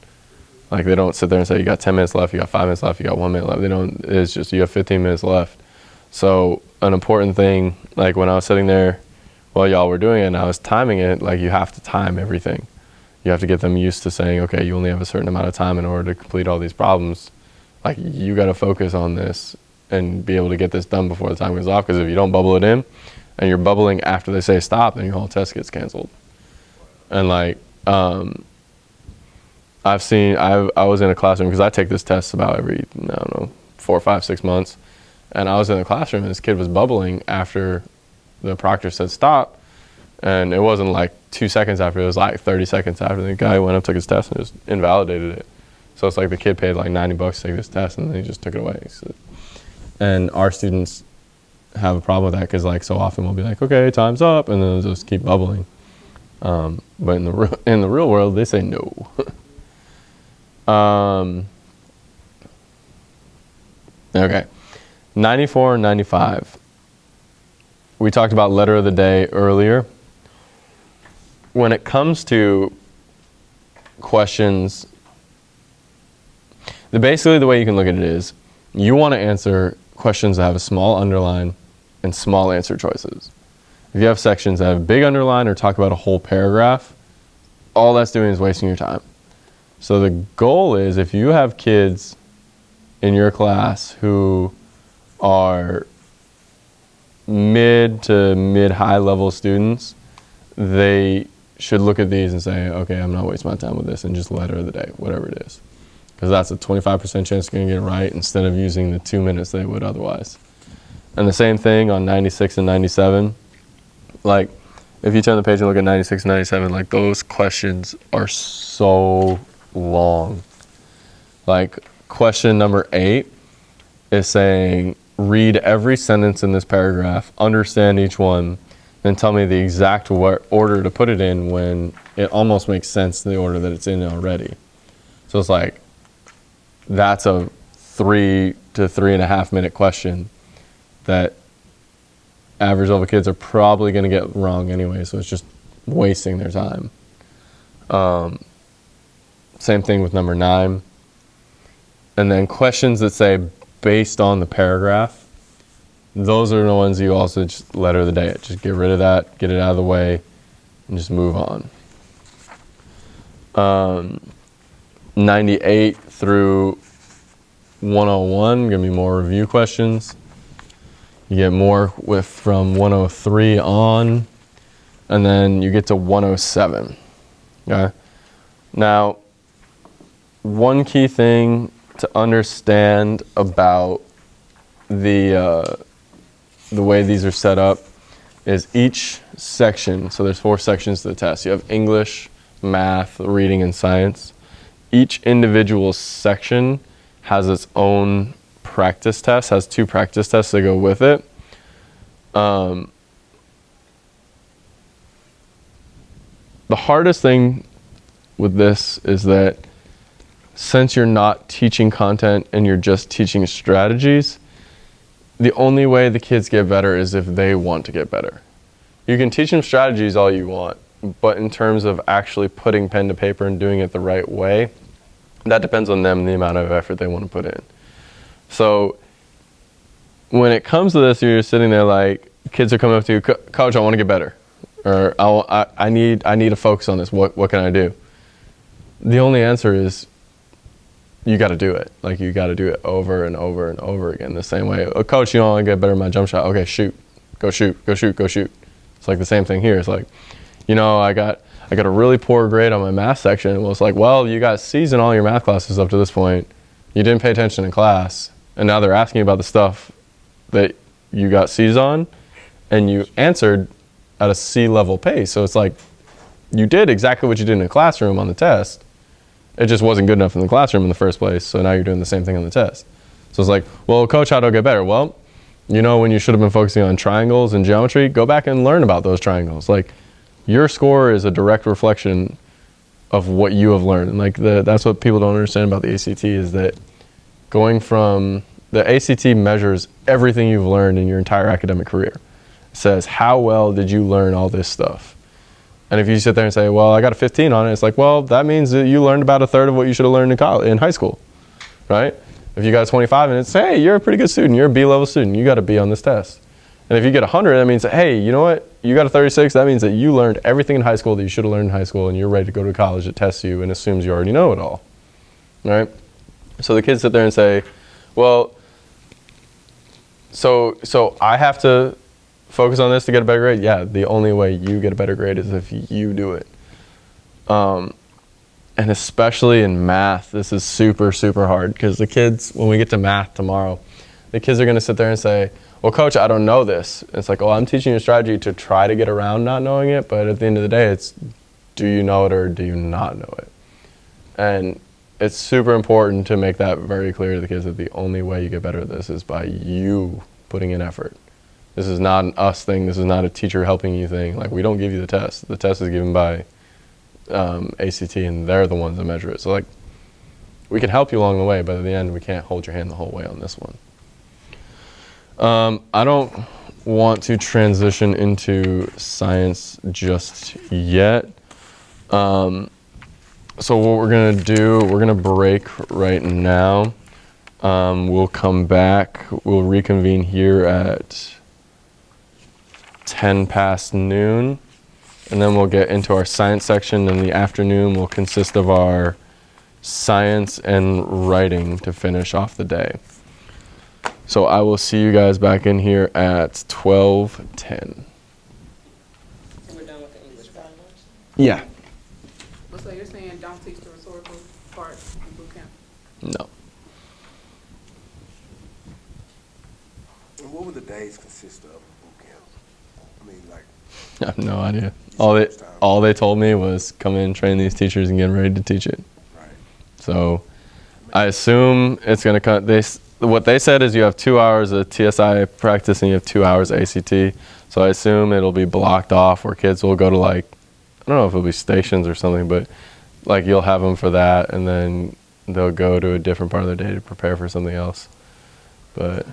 Like they don't sit there and say you got 10 minutes left, you got 5 minutes left, you got 1 minute left. They don't, it's just you have 15 minutes left. So an important thing, like when I was sitting there while y'all were doing it and I was timing it, like you have to time everything. You have to get them used to saying, okay, you only have a certain amount of time in order to complete all these problems. Like you got to focus on this and be able to get this done before the time goes off. Because if you don't bubble it in and you're bubbling after they say stop, then your whole test gets canceled. And like, I was in a classroom because I take this test about every, 4, 5, 6 months. And I was in the classroom and this kid was bubbling after the proctor said stop. And it wasn't like 2 seconds after, it was like 30 seconds after. The guy went up, took his test and just invalidated it. So it's like the kid paid like $90 to take this test and then he just took it away. So, and our students have a problem with that because like so often we'll be like, okay, time's up, and then they'll just keep bubbling. But in the real world, they say no. Okay, 94 and 95. We talked about letter of the day earlier. When it comes to questions, basically the way you can look at it is, you want to answer questions that have a small underline and small answer choices. If you have sections that have a big underline or talk about a whole paragraph, all that's doing is wasting your time. So the goal is, if you have kids in your class who are mid to mid-high level students, they should look at these and say, okay, I'm not wasting my time with this, and just letter of the day, whatever it is. Because that's a 25% chance you're going to get it right instead of using the 2 minutes they would otherwise. And the same thing on 96 and 97. Like, if you turn the page and look at 96 and 97, like those questions are so long. Like question number 8 is saying, read every sentence in this paragraph, understand each one, then tell me the exact order to put it in when it almost makes sense in the order that it's in already. So it's like, that's a 3 to 3.5 minute question that average level kids are probably going to get wrong anyway. So it's just wasting their time. Same thing with number 9. And then questions that say based on the paragraph, those are the ones you also just letter of the day. Just get rid of that, get it out of the way, and just move on. 98 through 101, gonna be more review questions. You get more from 103 on, and then you get to 107. Okay. Now, one key thing to understand about the way these are set up is each section. So there's 4 sections to the test. You have English, math, reading, and science. Each individual section has its own practice test, has 2 practice tests that go with it. The hardest thing with this is that since you're not teaching content and you're just teaching strategies, the only way the kids get better is if they want to get better. You can teach them strategies all you want, but in terms of actually putting pen to paper and doing it the right way, that depends on them and the amount of effort they want to put in. So when it comes to this, you're sitting there like, kids are coming up to you, Coach, I want to get better. Or I need to focus on this. What can I do? The only answer is you got to do it. Like, you got to do it over and over and over again the same way. Oh, Coach, you know, I want to get better at my jump shot. Okay, shoot. Go shoot. Go shoot. Go shoot. It's like the same thing here. It's like, you know, I got a really poor grade on my math section. Well, it's like, well, you got C's in all your math classes up to this point. You didn't pay attention in class. And now they're asking you about the stuff that you got C's on, and you answered at a C level pace. So it's like, you did exactly what you did in the classroom on the test. It just wasn't good enough in the classroom in the first place. So now you're doing the same thing on the test. So it's like, well, Coach, how do I get better? Well, you know, when you should have been focusing on triangles and geometry, go back and learn about those triangles. Like, your score is a direct reflection of what you have learned. And like, that's what people don't understand about the ACT is that going from the ACT measures everything you've learned in your entire academic career. It says, how well did you learn all this stuff? And if you sit there and say, well, I got a 15 on it, it's like, well, that means that you learned about a third of what you should have learned in high school, right? If you got a 25 and it's, hey, you're a pretty good student, you're a B-level student, you got to be on this test. And if you get 100, that means, that, hey, you know what? You got a 36, that means that you learned everything in high school that you should have learned in high school, and you're ready to go to college that tests you and assumes you already know it all, right? So the kids sit there and say, well, so I have to focus on this to get a better grade? Yeah, the only way you get a better grade is if you do it. And especially in math, this is super, super hard because the kids, when we get to math tomorrow, the kids are going to sit there and say, well, Coach, I don't know this. It's like, well, I'm teaching you a strategy to try to get around not knowing it, but at the end of the day, it's do you know it or do you not know it? And it's super important to make that very clear to the kids that the only way you get better at this is by you putting in effort. This is not an us thing. This is not a teacher helping you thing. Like, we don't give you the test. The test is given by ACT, and they're the ones that measure it. So, like, we can help you along the way, but at the end, we can't hold your hand the whole way on this one. I don't want to transition into science just yet. So what we're going to do, we're going to break right now. We'll come back. We'll reconvene here at 10 past noon, and then we'll get into our science section, and the afternoon will consist of our science and writing to finish off the day. So I will see you guys back in here at 12:10. We're done with the English part. Yeah. So you're saying don't teach the rhetorical part in boot camp? No. And what would the days consist of in boot camp? I mean, like, I have no idea. All they told me was come in, train these teachers, and get ready to teach it. right. So I assume it's going to come. What they said is you have 2 hours of TSI practice and you have 2 hours of ACT. So I assume it'll be blocked off where kids will go to, like, I don't know if it'll be stations or something, but like you'll have them for that, and then they'll go to a different part of their day to prepare for something else. But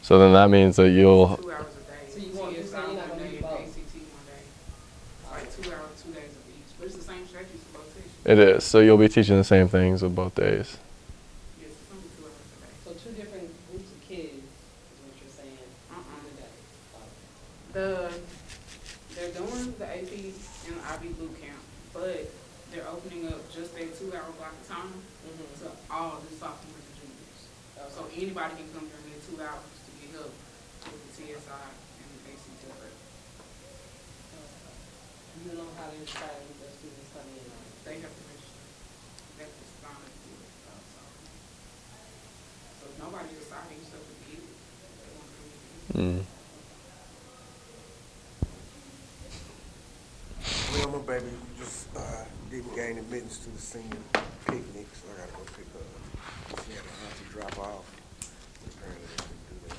So then that means that you'll, 2 hours a day. So you want- TSI you're not one gonna day, do both? ACT one day. It's like 2 hours, 2 days of each, but it's the same strategies for both sessions. it is. So you'll be teaching the same things of both days. Yes, it's only 2 hours a day. So two different groups of kids is what you're saying, either day. They're doing the AP and IB boot camp, but they're opening up just that 2 hour block of time to all the sophomores and juniors. So anybody can come during their 2 hours to get help with the TSI and the ACT prep. You know how to decide who the students come in on. They have to register. That's the sign to it. So if nobody deciding stuff to be, they want to come in. Well, my baby just didn't gain admittance to the senior picnic, so I gotta go pick her up. She had a hunt to drop off. Apparently they couldn't do that.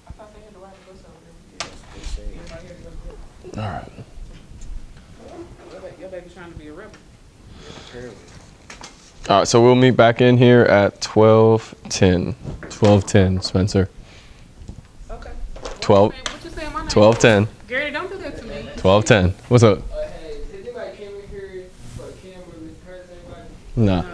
I thought they had to ride the bus over there. Yes, they said. Everybody had to go to bed. All right. Your baby trying to be a rebel. Apparently. All right, so we'll meet back in here at 12:10. 12:10, Spencer. Okay. 12. What you saying my name? 12:10. Gary, don't do that to me. 12:10. What's up? Hey, has anybody came in here for a camera with her? Anybody? Nah.